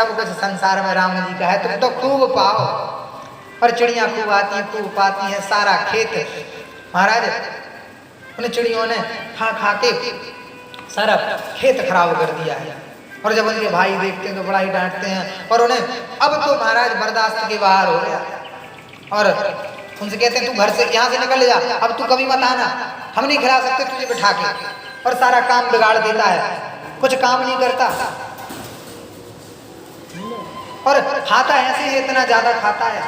सब कुछ संसार में राम जी का है, तुम तो खूब पाओ। और चिड़ियाँ खूब आती हैं, खूब पाती हैं, सारा खेत महाराज उन चिड़ियों ने खा खा के सारा खेत खराब कर दिया है। और जब उनके भाई देखते हैं तो बड़ा ही डांटते हैं और उन्हें अब तो महाराज बर्दाश्त के बाहर हो गया। और उनसे कहते हैं तू घर से यहाँ से निकल जा, अब तू कभी मत आना, हम नहीं खिला सकते तुझे बिठा के। और सारा काम बिगाड़ देता है, कुछ काम नहीं करता और खाता ऐसे ही इतना ज्यादा खाता है,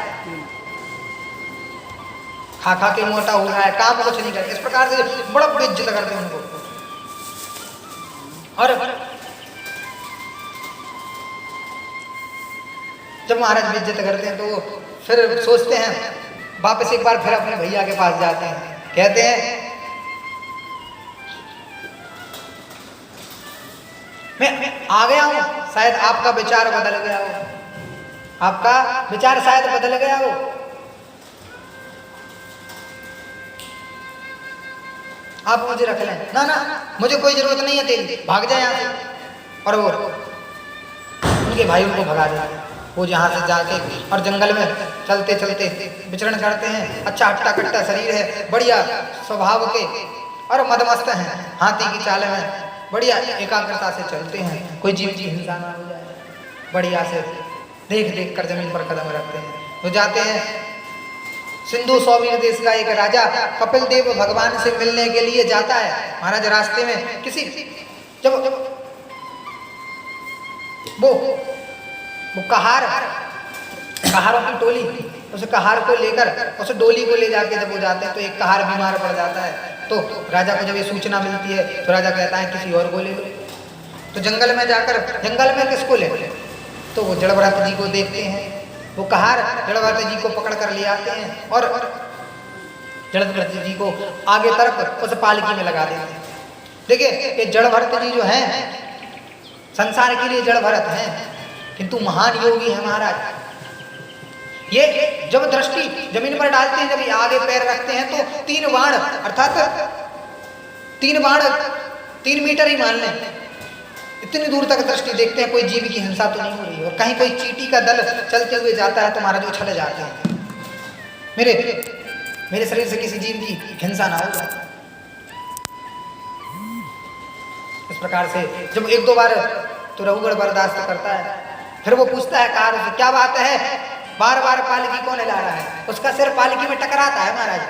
खा खा के मोटा हो रहा है, काम कुछ नहीं करता। इस प्रकार से बड़ा बेइज्जत करते हैं उनको। और जब महाराज बेइज्जत करते हैं तो फिर सोचते हैं, वापस एक बार फिर अपने भैया के पास जाते हैं, कहते हैं मैं आ गया हूं, शायद आपका विचार बदल गया हो, आपका विचार शायद बदल गया हो। आप मुझे रख लें। ना ना, मुझे कोई जरूरत नहीं है तेरी, भाग जाए यहाँ से। और वो उनके भाई उनको भगा देते। वो यहाँ से जाके और जंगल में चलते चलते विचरण करते हैं। अच्छा हट्टा कट्टा शरीर है, बढ़िया स्वभाव के और मदमस्त हैं, हाथी की चाल में बढ़िया एकाग्रता से चलते हैं, कोई जीव की हिंसा ना हो जाए, बढ़िया से देख देख कर जमीन पर कदम रखते हैं। तो जाते हैं सिंधु सौवीर देश का एक राजा कपिल देव भगवान से मिलने के लिए जाता है। महाराज रास्ते में किसी जब वो कहारों की टोली उस कहार को लेकर उस डोली को ले जाके जब वो जाते हैं तो एक कहार बीमार पड़ जाता है। तो राजा को जब ये सूचना मिलती है तो राजा कहता है किसी और को ले लो। तो जंगल में जाकर जंगल में किसको ले, तो वो जड़भरत जी को देखते हैं। वो कहार जड़भरत जी को पकड़ कर ले आते हैं और जड़भरत जी को आगे तरफ उस पालकी में लगा देते हैं। देखिए ये जड़भरत जी जो हैं संसार के लिए जड़भरत हैं, किंतु महान योगी है महाराज। ये जब दृष्टि जमीन पर डालते हैं, जब ये आगे पैर रखते हैं तो 3 बाण अर्थात 3 बाण 3 मीटर ही मान लें, इतनी दूर तक दृष्टि देखते हैं, कोई जीव की हिंसा तो नहीं हो रही है। और कहीं कोई चींटी का दल चलते हुए जाता है तो महाराज उछल जाते हैं, मेरे शरीर से किसी जीव की हिंसा ना हो जाए। इस प्रकार से जब 1-2 बार तो रघुगढ़ बर्दाश्त करता है, फिर वो पूछता है कार से क्या बात है, बार बार पालकी कौन हिला रहा है। उसका सिर पालकी में टकराता है महाराज।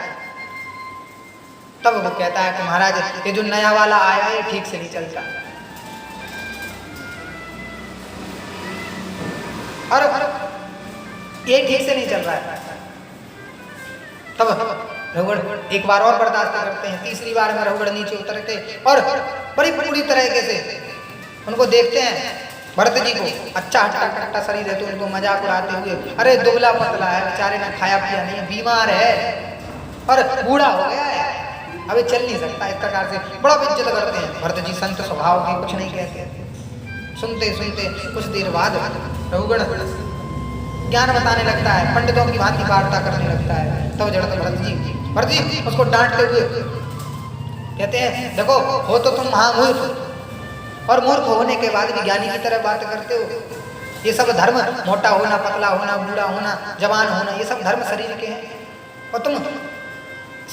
तब वो कहता है कि महाराज ये जो नया वाला आया है ठीक से नहीं चलता। और ये ठीक से नहीं चल रहा है। तब रघुगढ़ एक बार और बर्दाश्त करते हैं। तीसरी बार में रघुगढ़ नीचे उतर के और बड़ी पूरी तरीके से उनको देखते हैं भरत जी को। अच्छा हट्टा कट्टा शरीर है तो उनको मजाक उड़ाते हुए, अरे दुबला पतला है, बेचारे ने खाया पिया नहीं, बीमार है और बूढ़ा हो गया है, अभी चल नहीं सकता। इस प्रकार से बड़ा इज्जत करते हैं। भरत जी संत स्वभाव के कुछ नहीं कहते। सुनते सुनते कुछ देर बाद रघुगढ़ ज्ञान बताने लगता है, पंडितों की भांति वार्ता करने लगता है। तब जड़ते भरत जी उसको डांटते हुए कहते हैं देखो हो तो तुम महामूर्ख और मूर्ख होने के बाद भी ज्ञानी की तरह बात करते हो। ये सब धर्म मोटा होना, पतला होना, बूढ़ा होना, जवान होना, ये सब धर्म शरीर के हैं और तुम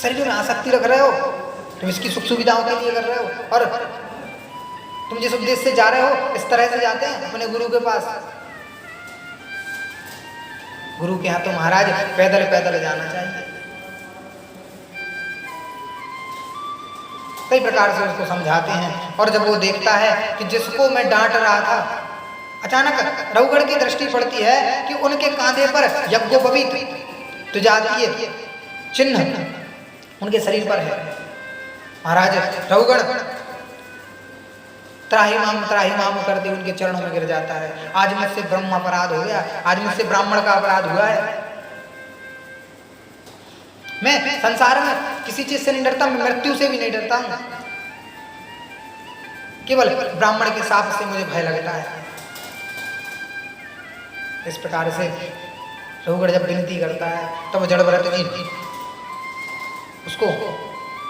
शरीर में आसक्ति रख रहे हो, तुम इसकी सुख सुविधाओं के लिए कर रहे हो। और तुम जिस उद्देश्य से जा रहे हो इस तरह से जाते हैं अपने गुरु के पास। गुरु के यहाँ तो महाराज पैदल पैदल जाना चाहिए। कई प्रकार से उसको समझाते हैं। और जब वो देखता है कि जिसको मैं डांट रहा था, अचानक रघुगढ़ की दृष्टि पड़ती है कि उनके कांधे पर यज्ञोपवीत तुजातीय चिन्ह उनके शरीर पर है। महाराज रघुगढ़ त्राहिमाम करते उनके चरणों में गिर जाता है। आज मुझसे ब्रह्म अपराध हो गया, आज मुझसे ब्राह्मण का अपराध हुआ है। मैं संसार में किसी चीज से नहीं डरता, मैं मृत्यु से भी नहीं डरता हूं, केवल ब्राह्मण के शाप से मुझे भय लगता है। इस प्रकार से रघुगढ़ जब विनती करता है तब जड़भरत जी उसको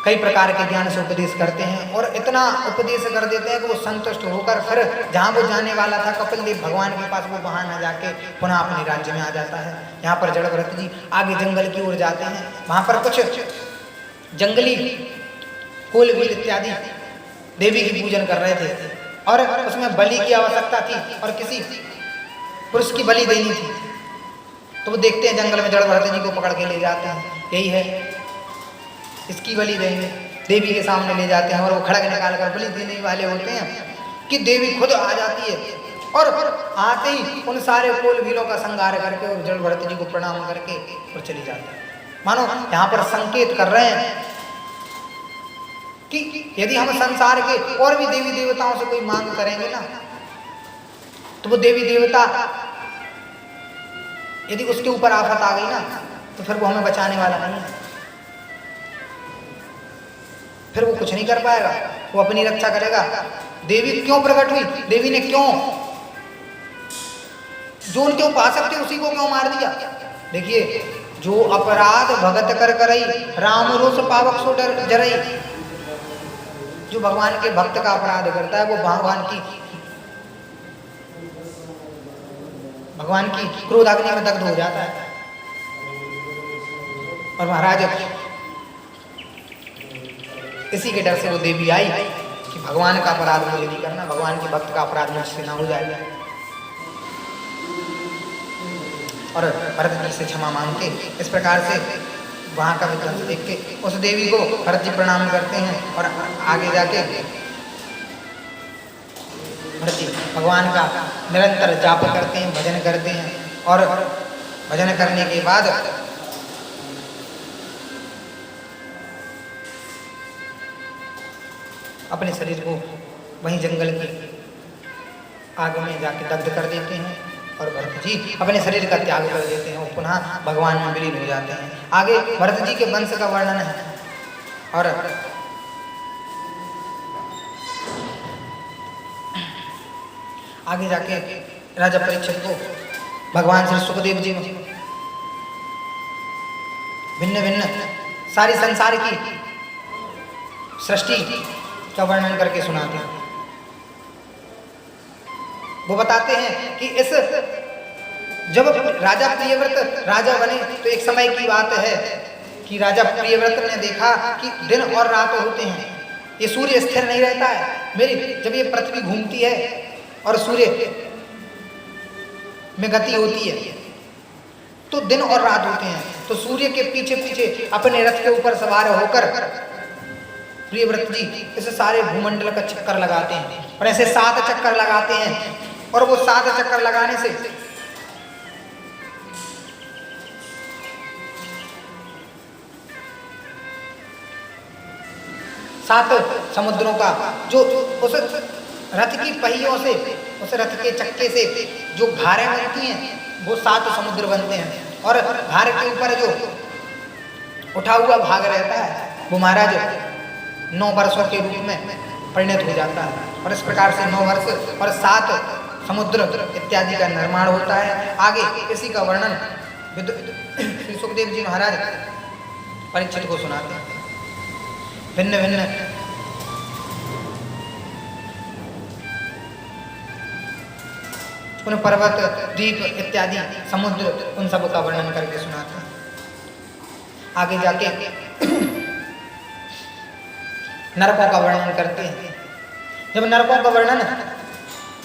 कई प्रकार के ज्ञान से उपदेश करते हैं और इतना उपदेश कर देते हैं कि वो संतुष्ट होकर फिर जहाँ वो जाने वाला था कपिल देव भगवान के पास, वो वहाँ न जाके पुनः अपने राज्य में आ जाता है। यहाँ पर जड़ भरत जी आगे जंगल की ओर जाते हैं। वहाँ पर कुछ जंगली कोलवीर इत्यादि देवी की पूजन कर रहे थे और उसमें बलि की आवश्यकता थी और किसी पुरुष की बलि देनी थी। तो वो देखते हैं जंगल में जड़ भरत जी को पकड़ के ले जाते हैं, यही है इसकी बलि देंगे। देवी के सामने ले जाते हैं और वो खड़ग निकाल कर बलि देने वाले होते हैं कि देवी खुद आ जाती है और आते ही उन सारे कोलवीरों का संहार करके और जड़ भरत जी को प्रणाम करके और चली जाती है। मानो यहाँ पर संकेत कर रहे हैं कि यदि हम संसार के और भी देवी देवताओं से कोई मांग करेंगे ना, तो वो देवी देवता यदि उसके ऊपर आफत आ गई ना, तो फिर वो हमें बचाने वाला नहीं है, फिर वो कुछ नहीं कर पाएगा, वो अपनी रक्षा करेगा। देवी क्यों प्रकट हुई? देवी ने क्यों जो उनके उपासक थे उसी को क्यों मार दिया? देखिए, जो अपराध भगत कर करई राम रोष पावक सो डर जरई। जो भगवान के भक्त का अपराध करता है वो भगवान की क्रोधाग्नि में दग्ध हो जाता है। और महाराज इसी के डर से वो देवी आई कि भगवान का अपराध मुझे नहीं करना, भगवान के भक्त का अपराध मुझसे ना हो जाएगा। और भरत जी से क्षमा मांग के इस प्रकार से वहाँ का विध्वंस देख के उस देवी को भरत जी प्रणाम करते हैं और आगे जाके भरत जी भगवान का निरंतर जाप करते हैं, भजन करते हैं और भजन करने के बाद अपने शरीर को वहीं जंगल की आग में जाके दग्ध कर देते हैं और भरत जी अपने शरीर का त्याग कर देते हैं और पुनः भगवान में विलीन हो जाते हैं। आगे भरत जी के वंश का वर्णन है और आगे जाके राजा परीक्षित को भगवान श्री सुखदेव जी भिन्न भिन्न सारी संसार की सृष्टि का वर्णन करके सुनाते हैं। वो बताते हैं कि इस जब राजा प्रियव्रत राजा बने तो एक समय की बात है कि राजा प्रियव्रत ने देखा कि दिन और रात होते हैं, ये सूर्य स्थिर नहीं रहता है। जब ये पृथ्वी घूमती है और सूर्य में गति होती है तो दिन और रात होते हैं। तो सूर्य के पीछे पीछे अपने रथ के ऊपर सवार होकर प्रियव्रत जी इस सारे भूमंडल का चक्कर लगाते हैं और ऐसे 7 चक्कर लगाते हैं और वो 7 चक्कर लगाने से सात समुद्रों का जो उस रथ की पहियों से, उस रथ के चक्के से जो घारें बनती हैं वो 7 समुद्र बनते हैं और घार के ऊपर जो उठा हुआ भाग रहता है वो महाराज 9 वर्षों के रूप में परिणत हो जाता है और इस प्रकार से 9 वर्ष और 7 समुद्र इत्यादि का निर्माण होता है। आगे इसी का वर्णन श्री सुखदेव जी महाराज परीक्षित को सुनाते हैं। भिन्न भिन्न उन पर्वत द्वीप इत्यादि समुद्र उन सब का वर्णन करके सुनाते हैं। आगे जाके नरकों का वर्णन करते हैं। जब नरकों का वर्णन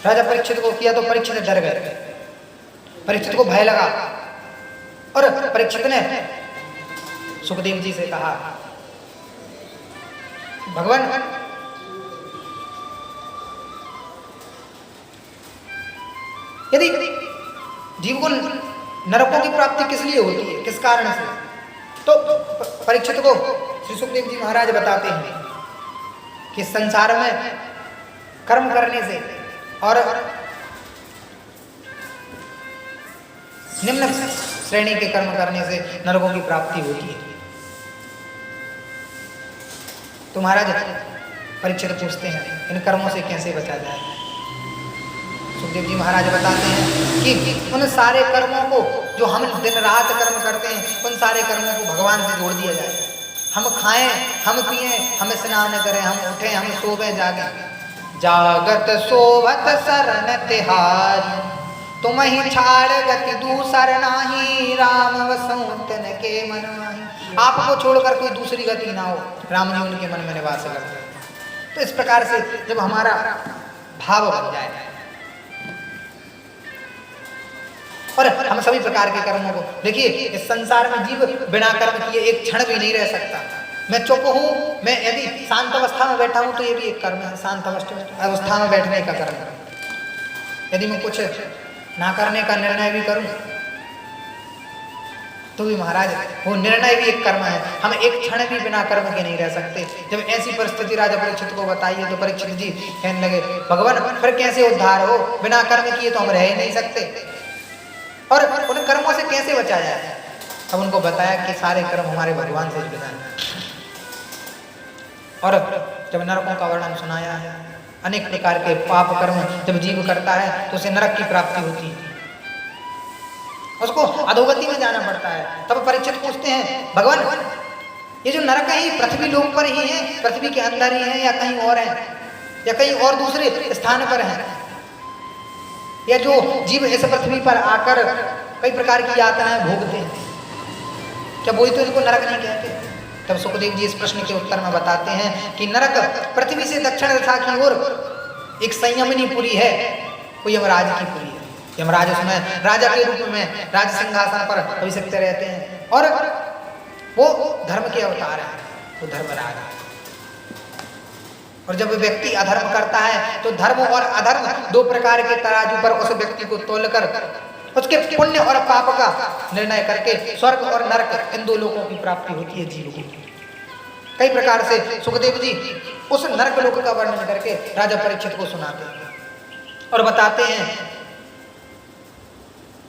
राजा परीक्षित को किया तो परीक्षित डर गए, परीक्षित को भय लगा और परीक्षित ने सुखदेव जी से कहा, भगवान यदि जीव को नरकों की प्राप्ति किस लिए होती है, किस कारण से? तो परीक्षित को श्री सुखदेव जी महाराज बताते हैं कि संसार में कर्म करने से और निम्न श्रेणी के कर्म करने से नरकों की प्राप्ति होती है। तो महाराज परीक्षित पूछते हैं इन कर्मों से कैसे बचा जाए? सुखदेव जी महाराज बताते हैं कि उन सारे कर्मों को जो हम दिन रात कर्म करते हैं उन सारे कर्मों को भगवान से जोड़ दिया जाए। हम खाएं, हम पिएं, हम स्नान करें, हम उठें, हम सोवें जागें। जागत सोवत सरन तिहारी, तुम ही छाड़ गति दूसर नाही, राम वसुं तिन के मन माही। आपको छोड़कर कोई दूसरी गति ना हो, राम जी उनके मन में निवास करते हैं। तो इस प्रकार से जब हमारा भाव बन जाए और हम सभी प्रकार के कर्मों को, देखिए इस संसार में जीव बिना कर्म किए एक क्षण भी नहीं रह सकता। मैं चुप हूँ, मैं यदि शांत अवस्था में बैठा हूँ तो ये भी एक कर्म है, शांत अवस्था में बैठने का कर्म है। यदि मैं कुछ ना करने का निर्णय भी करूं तो भी महाराज वो निर्णय भी एक कर्म है। हम एक क्षण भी बिना कर्म के नहीं रह सकते। जब ऐसी परिस्थिति राजा परीक्षित को बताई है तो परीक्षित जी कहने लगे, भगवान फिर कैसे उद्धार हो, बिना कर्म किए तो हम रह ही नहीं सकते, और उन कर्मों से कैसे बचा जाए। अब उनको बताया कि सारे कर्म हमारे भगवान से जुड़े हैं। और जब नरकों का वर्णन सुनाया है, अनेक प्रकार के पाप कर्म जब जीव करता है तो उसे नरक की प्राप्ति होती है, उसको अधोगति में जाना पड़ता है। तब परीक्षित पूछते हैं, भगवान ये जो नरक है पृथ्वी लोक पर ही है, पृथ्वी के अंदर ही है, या कहीं और है, या कहीं और दूसरे स्थान पर है, या जो जीव इस पृथ्वी पर आकर कई प्रकार की यातनाएं भोगते हैं, क्या वही तो इनको नरक नहीं कहते। तब सुखदेव जी इस प्रश्न के उत्तर में बताते हैं कि नरक पृथ्वी से दक्षिण दिशा की ओर एक संयमनी पुरी है, वो यमराज की पुरी है। यमराज उसमें राजा के रूप में राज सिंहासन पर अभिषिक्त रहते हैं, और वो धर्म के अवतार है, वो धर्मराज है। और जब व्यक्ति अधर्म करता है तो धर्म और अधर्म दो प्रकार के तराजू पर उस व्यक्ति को तोलकर उसके पुण्य और पाप का निर्णय करके स्वर्ग और नरक इन दो लोगों की प्राप्ति होती है जीव को। कई प्रकार से सुखदेव जी उस नरक लोक का वर्णन करके राजा परीक्षित को सुनाते हैं और बताते हैं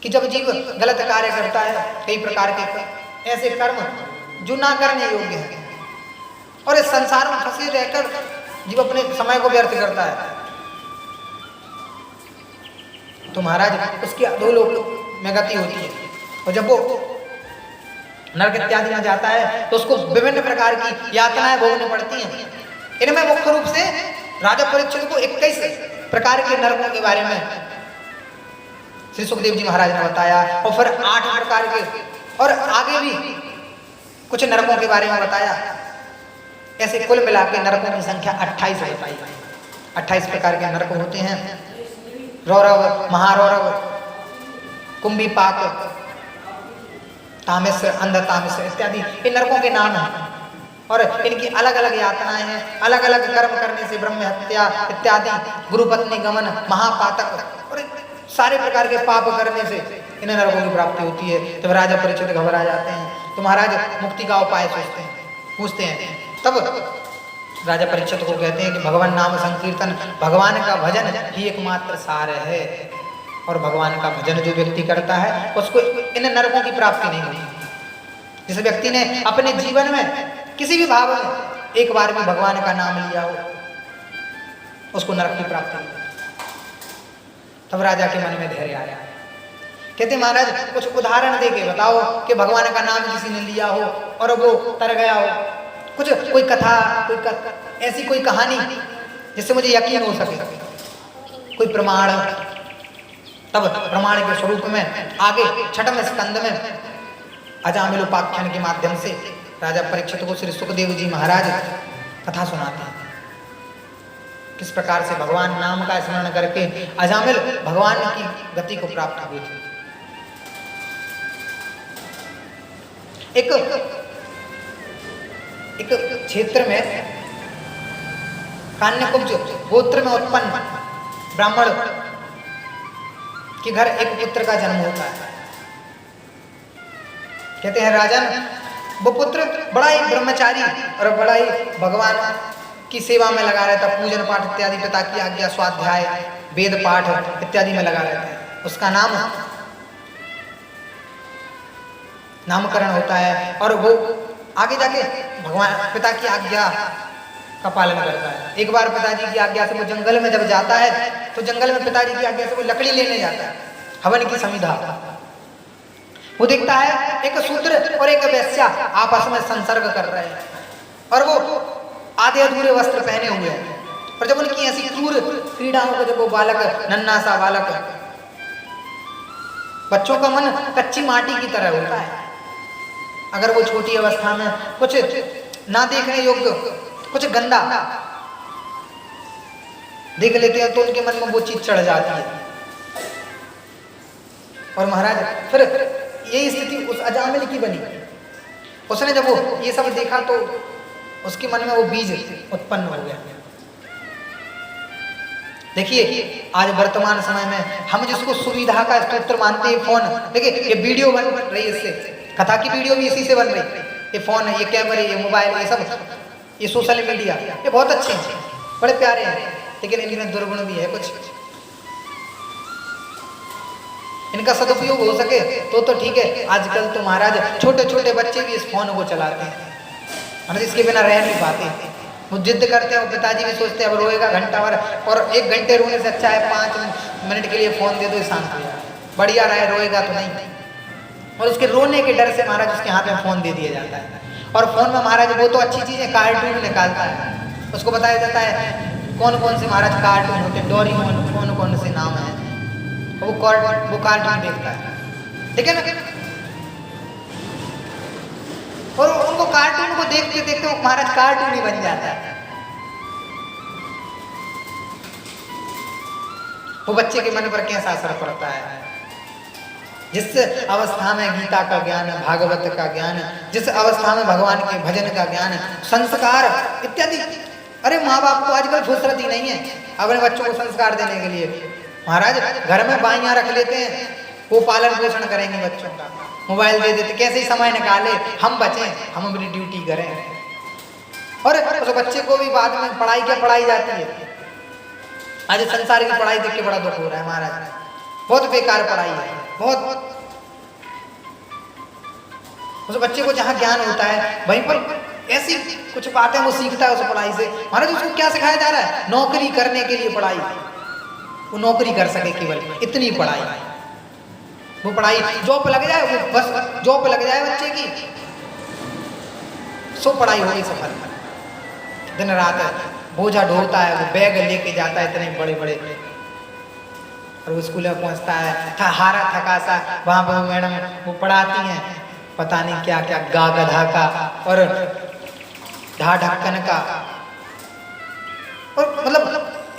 कि जब जीव गलत कार्य करता है, कई प्रकार के ऐसे कर्म जो ना करने योग्य है, और इस संसार में फंसे रहकर जीव अपने समय को व्यर्थ करता है, तो महाराज उसकी दो लोक में गति होती है। और जब वो नरक इत्यादि में जाता है तो उसको विभिन्न प्रकार की यातनाएं भोगनी पड़ती हैं। इनमें मुख्य रूप से राजा परीक्षित को 21 प्रकार के नरकों के बारे में श्री सुखदेव जी महाराज ने बताया, और फिर 8 प्रकार के और आगे भी कुछ नरकों के बारे में बताया। ऐसे कुल मिला के नरकों की संख्या 28 बताई। 28 प्रकार के नरक होते हैं। रौरव, महारौरव, कुंभीपाक, तामिश्र, अंधतामिश्र इत्यादि इन नरकों के नाम हैं, और इनकी अलग अलग यातनाएं हैं। अलग अलग कर्म करने से ब्रह्म हत्या इत्यादि, गुरुपत्नी गमन, महापातक और सारे प्रकार के पाप करने से इन नरकों की प्राप्ति होती है। तब राजा परीक्षित घबरा जाते हैं, तो महाराज मुक्ति का उपाय पूछते हैं। तब राजा परीक्षित को कहते हैं कि भगवान नाम संकीर्तन, भगवान का भजन ही एकमात्र सार है, और भगवान का भजन जो व्यक्ति करता है उसको इन नरकों की प्राप्ति नहीं होती। जिस व्यक्ति ने अपने जीवन में किसी भी भाव में एक बार भी भगवान का नाम लिया हो उसको नरक की प्राप्ति नहीं होती। तब राजा के मन में धैर्य आया, कहते महाराज कुछ उदाहरण दे के बताओ कि भगवान का नाम किसी ने लिया हो और वो तर गया हो, कुछ कोई कथा, ऐसी कोई कहानी जिससे मुझे यकीन हो सके, कोई प्रमाण। तब प्रमाण के स्वरूप में आगे 6वें स्कंद में अजामिल उपाख्यान के माध्यम से राजा परीक्षित को श्री सुखदेव जी महाराज कथा सुनाते हैं, किस प्रकार से भगवान नाम का स्मरण करके अजामिल भगवान की गति को प्राप्त हुए थे। एक क्षेत्र में कान्यकुब्ज गोत्र में उत्पन्न ब्राह्मण के घर एक पुत्र का जन्म होता है। कहते हैं राजन, वो पुत्र बड़ा ही ब्रह्मचारी और बड़ा ही भगवान की सेवा में लगा रहता, पूजन पाठ इत्यादि, पिता की आज्ञा, स्वाध्याय, वेद पाठ इत्यादि में लगा रहता है। उसका नामकरण होता है और वो आगे जाके भगवान पिता की आज्ञा का पालन करता है। एक बार पिताजी की आज्ञा से वो जंगल में जब जाता है तो जंगल में पिताजी की आज्ञा से वो लकड़ी लेने जाता है, हवन की समिधा। वो देखता है एक शूद्र और एक वैश्या आपस में संसर्ग कर रहे हैं। और वो आधे अधूरे वस्त्र पहने हुए हैं। पर जब उनकी ऐसी क्रूर क्रीड़ाओं को जब वो बालक, नन्हा सा बालक, बच्चों का मन कच्ची माटी की तरह होता है। अगर वो छोटी अवस्था में कुछ ना देखने योग्य, कुछ गंदा देख लेते हैं तो उनके मन में वो चीज चढ़ जाती है। और महाराज फिर यही स्थिति उस अजामिल की बनी। उसने जब वो ये सब देखा तो उसके मन में वो बीज उत्पन्न हो गया। देखिए आज वर्तमान समय में हम जिसको सुविधा का स्रोत मानते हैं फोन, देखिए ये वीडियो बन रही है, इससे कथा की वीडियो भी इसी से बन रही। ये फोन, ये कैमरे, ये मोबाइल, ये सब, ये सोशल मीडिया, ये बहुत अच्छे हैं, बड़े प्यारे हैं, लेकिन इनमें दुर्गुण भी है कुछ। इनका सदुपयोग हो सके तो ठीक है। आजकल तो महाराज छोटे छोटे बच्चे भी इस फोन को चलाते हैं, मतलब इसके बिना रह नहीं पाते। वो जिद करते हैं, वो पिताजी भी सोचते हैं अब रोएगा घंटा भर, और 1 घंटे रोने से अच्छा है 5 मिनट के लिए फोन दे दो, शांत हो जाए, बढ़िया रहे, रोएगा तो नहीं। और उसके रोने के डर से महाराज उसके हाथ में फोन दे दिया जाता है। और फोन में महाराज वो तो अच्छी चीजें कार्टून निकालता है, उसको बताया जाता है कौन कौन से महाराज कार्टून होते हैं, डोरेमोन, कौन कौन से नाम है, वो कार्टून देखता है। ठीक है ना? और उनको कार्टून को देखते देखते वो महाराज कार्टून ही बन जाता है। वो बच्चे के मन पर कैसा असर पड़ता है। जिस अवस्था में गीता का ज्ञान, भागवत का ज्ञान, जिस अवस्था में भगवान के भजन का ज्ञान, संस्कार इत्यादि, अरे माँ बाप को आजकल फुर्सत ही नहीं है अपने बच्चों को संस्कार देने के लिए। महाराज घर में बाइयां रख लेते हैं, वो पालन पोषण करेंगे बच्चों का, मोबाइल दे देते, कैसे ही समय निकाले, हम बचें, हम अपनी ड्यूटी करें। और उस बच्चे को भी बाद में पढ़ाई क्या पढ़ाई जाती है। आज संसार की पढ़ाई देख के बड़ा दुख हो रहा है महाराज, बहुत बेकार पढ़ाई है, बहुत। उस बच्चे को जहाँ ज्ञान होता है वहीं पर ऐसी कुछ बातें वो सीखता है उस पढ़ाई से। महाराज उसको क्या सिखाया जा रहा है, नौकरी करने के लिए पढ़ाई, वो नौकरी कर सके, केवल इतनी पढ़ाई। वो पढ़ाई जॉब लग जाए, वो बस जॉब लग जाए बच्चे की, सो पढ़ाई हो गई सफल। दिन रात बोझा ढोता है, वो बैग लेके जाता है इतने बड़े बड़े, और वो स्कूल में पहुंचता है हारा थका सा, वहां पर मैडम वो पढ़ाती हैं पता नहीं क्या क्या, गा गधा का और ढा ढक्कन का, और मतलब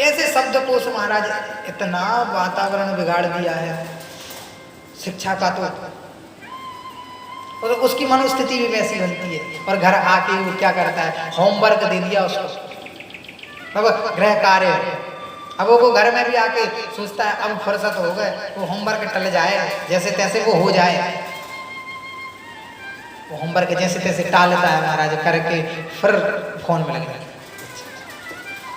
ऐसे शब्दकोश महाराज, इतना वातावरण बिगाड़ दिया है शिक्षा का। तो और उसकी मनोस्थिति भी वैसी बनती है। और घर आके वो क्या करता है, होमवर्क दे दिया उसको, अब गृह कार्य, अब वो घर में भी आके सोचता है अब फुर्सत हो गए, वो होमवर्क टल जाए, जैसे तैसे वो हो जाए, वो होमवर्क जैसे तैसे टालता है महाराज करके, फिर फोन में लग जाता है।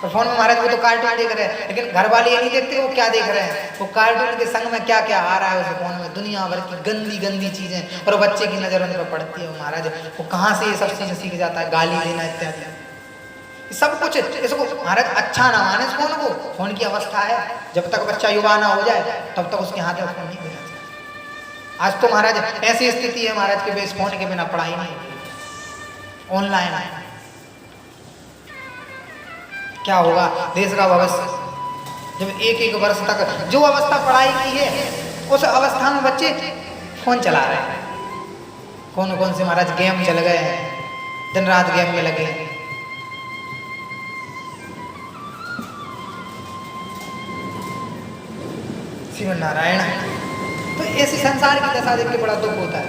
और फोन में महाराज वो तो कार्टून देख रहे हैं, लेकिन घर वाले ये नहीं देखते वो क्या देख रहे हैं, वो कार्टून के संग में क्या क्या आ रहा है उस फोन में, दुनिया भर की गंदी गंदी चीजें। और बच्चे की नजर उन पर पड़ती है महाराज, वो कहाँ से ये सब चीजें सीख जाता है, गाली देना इत्यादि सब कुछ। इसको महाराज अच्छा ना माने इस फोन को, फोन की अवस्था है, जब तक बच्चा युवा ना हो जाए तब तक उसके हाथ में फोन नहीं देना। आज तो महाराज ऐसी स्थिति है महाराज के बेस फोन के बिना पढ़ाई नहीं, ऑनलाइन है। क्या होगा देश का भविष्य, जब 1-1 वर्ष तक जो अवस्था पढ़ाई की है उस अवस्था में बच्चे फोन चला रहे हैं। कौन कौन से महाराज गेम चल गए हैं, दिन रात गेम में लगे हैं। श्रीमन नारायण। तो ऐसी संसार की दशा देख के बड़ा दुख होता है।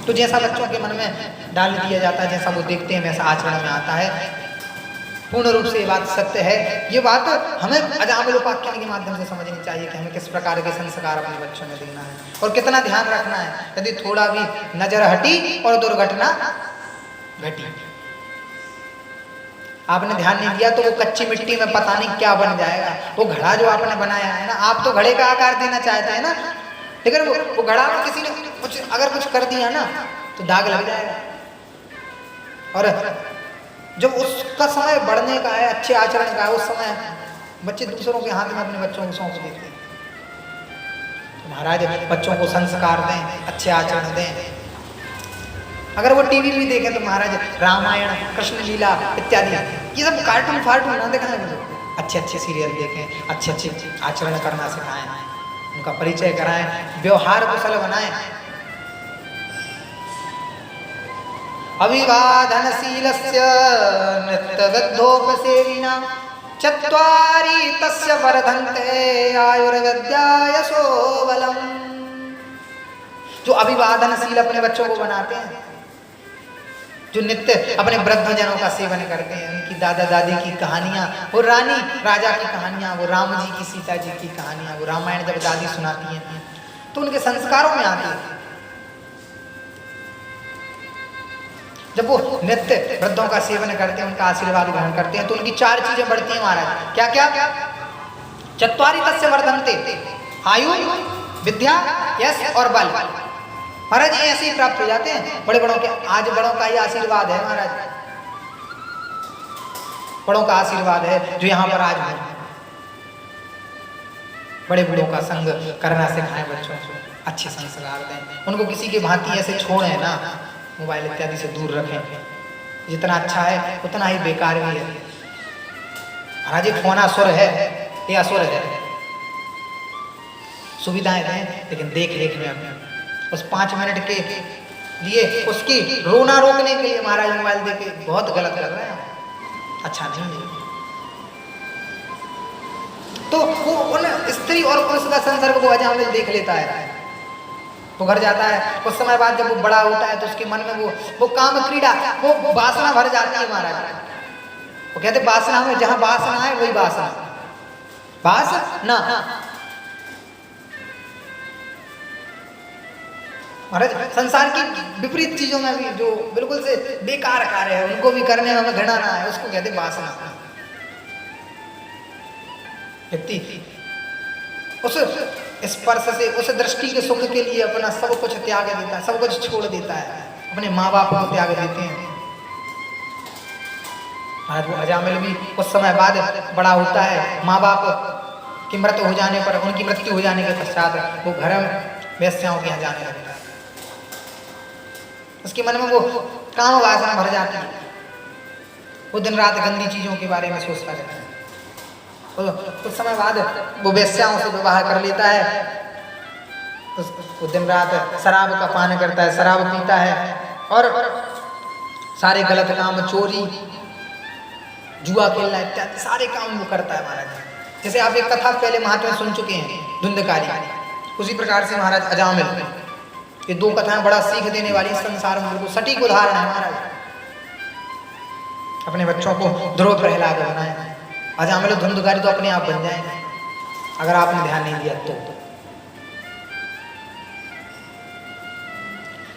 तो जैसा बच्चों के मन में डाल दिया जाता है, जैसा वो देखते हैं वैसा आचरण में आता है। पूर्ण रूप से ये बात सत्य है। ये बात हमें अजामिल उपाख्यान के माध्यम से समझनी चाहिए कि हमें किस प्रकार के संस्कार अपने बच्चों में देना है और कितना ध्यान रखना है। यदि थोड़ा भी नजर हटी और दुर्घटना घटी, आपने ध्यान नहीं दिया तो वो कच्ची मिट्टी में पता नहीं क्या बन जाएगा। वो घड़ा जो आपने बनाया है ना, आप तो घड़े का आकार देना चाहते हैं ना, लेकिन वो घड़ा में किसी ने अगर कुछ कर दिया ना तो दाग लग जाएगा। और जब उसका समय बढ़ने का है, अच्छे आचरण का है, उस समय बच्चे दूसरों के हाथ में अपने बच्चों को सौंप देते हैं। तो महाराज बच्चों को संस्कार दें, अच्छे आचरण दें। अगर वो टीवी भी देखें तो महाराज रामायण, कृष्ण लीला इत्यादि ये सब कार्टून फार्टून ना दिखाएं, अच्छे अच्छे सीरियल देखें, अच्छे अच्छे आचरण करना सिखाएं, उनका परिचय कराएं, व्यवहार कुशल बनाएं। अभिवादनशीलस्य नृत्यविद्धोपसेविना चत्वारि तस्य वर्धन्ते आयुर्विद्या यशो बलम्। जो अभिवादनशील अपने बच्चों को बनाते हैं, जो नित्य अपने वृद्धजनों का सेवन करते हैं, उनकी दादा दादी की कहानियाँ, वो रानी राजा की कहानियाँ, वो राम जी की सीता जी की कहानियाँ, वो रामायण जब दादी सुनाती हैं तो उनके संस्कारों में आती है। जब वो नित्य वृद्धों का सेवन करते हैं, उनका आशीर्वाद ग्रहण करते हैं तो उनकी 4 चीजें बढ़ती हैं महाराज। क्या क्या? चत्वारि तस्य वर्धन्ते, आयु, विद्या, यश और बल। महाराज ये ऐसे ही प्राप्त हो जाते हैं बड़े बड़ों के। आज बड़ों का ही आशीर्वाद है महाराज, बड़ों का आशीर्वाद है जो यहाँ पर आज है। बड़े बूढ़ों का संग करना सिखाएं बच्चों को, अच्छे संस्कार दें उनको, किसी के भांति ऐसे छोड़ें ना, मोबाइल इत्यादि से दूर रखें। जितना अच्छा है उतना ही बेकार भी है महाराज। ये फोन असुर है, ये असुर है। सुविधाएं दें लेकिन देख रेख में अपने उस 5 मिनट के लिए उसकी रोना रोकने के लिए महाराज मोबाइल देके बहुत गलत कर रहे हैं, अच्छा नहीं है। तो वो उन स्त्री और पुरुष का संसर्ग को अजामिल देख लेता है, वो घर जाता है। कुछ समय बाद जब वो बड़ा होता है तो उसके मन में वो काम क्रीड़ा, वो वासना भर जाती है महाराज। वो कहते वासना में जहां वासना है वही वासना, वासना महाराज। संसार की विपरीत चीजों में भी जो बिल्कुल से बेकार कार्य है उनको भी करने में हमें घृणा ना है, उसको कहते वासना। व्यक्ति उस स्पर्श से, उस दृष्टि के सुख के लिए अपना सब कुछ त्याग देता है, सब कुछ छोड़ देता है, अपने माँ बाप को त्याग देते हैं। आज वो अजामिल भी कुछ समय बाद बड़ा होता है, माँ बाप की मृत्यु हो जाने पर, उनकी मृत्यु हो जाने के पश्चात वो घर में वेश्याओं के यहाँ जाने लगता है। उसके मन में वो काम वासना भर जाती है, वो दिन रात गंदी चीजों के बारे में सोचता रहता है। कुछ समय बाद वो वेश्याओं से विवाह कर लेता है, वो दिन रात शराब का पान करता है, शराब पीता है और सारे गलत काम, चोरी, जुआ खेलना इत्यादि सारे काम वो करता है महाराज। जैसे आप एक कथा पहले महात्मा सुन चुके हैं धुंधकारी, उसी प्रकार से महाराज अजामिल। ये 2 कथाएं बड़ा सीख देने वाली, संसार में बिल्कुल सटीक उदाहरण है महाराज। अपने बच्चों को ध्रुव प्रहलाद बनाए, अजामिल धुंधकारी तो अपने आप बन जाएंगे अगर आपने ध्यान नहीं दिया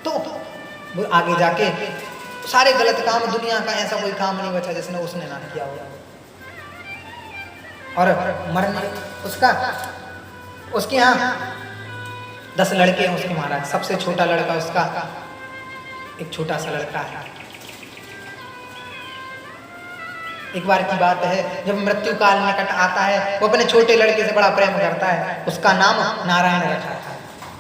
तो वो आगे जाके सारे गलत काम, दुनिया का ऐसा कोई काम नहीं बचा जिसने उसने ना किया हो। और मरने उसके यहाँ 10 लड़के हैं उसके महाराज। सबसे छोटा लड़का उसका एक छोटा सा लड़का है। एक बार की बात है, जब मृत्यु काल निकट आता है, वो अपने छोटे लड़के से बड़ा प्रेम करता है। उसका नाम नारायण रखा था,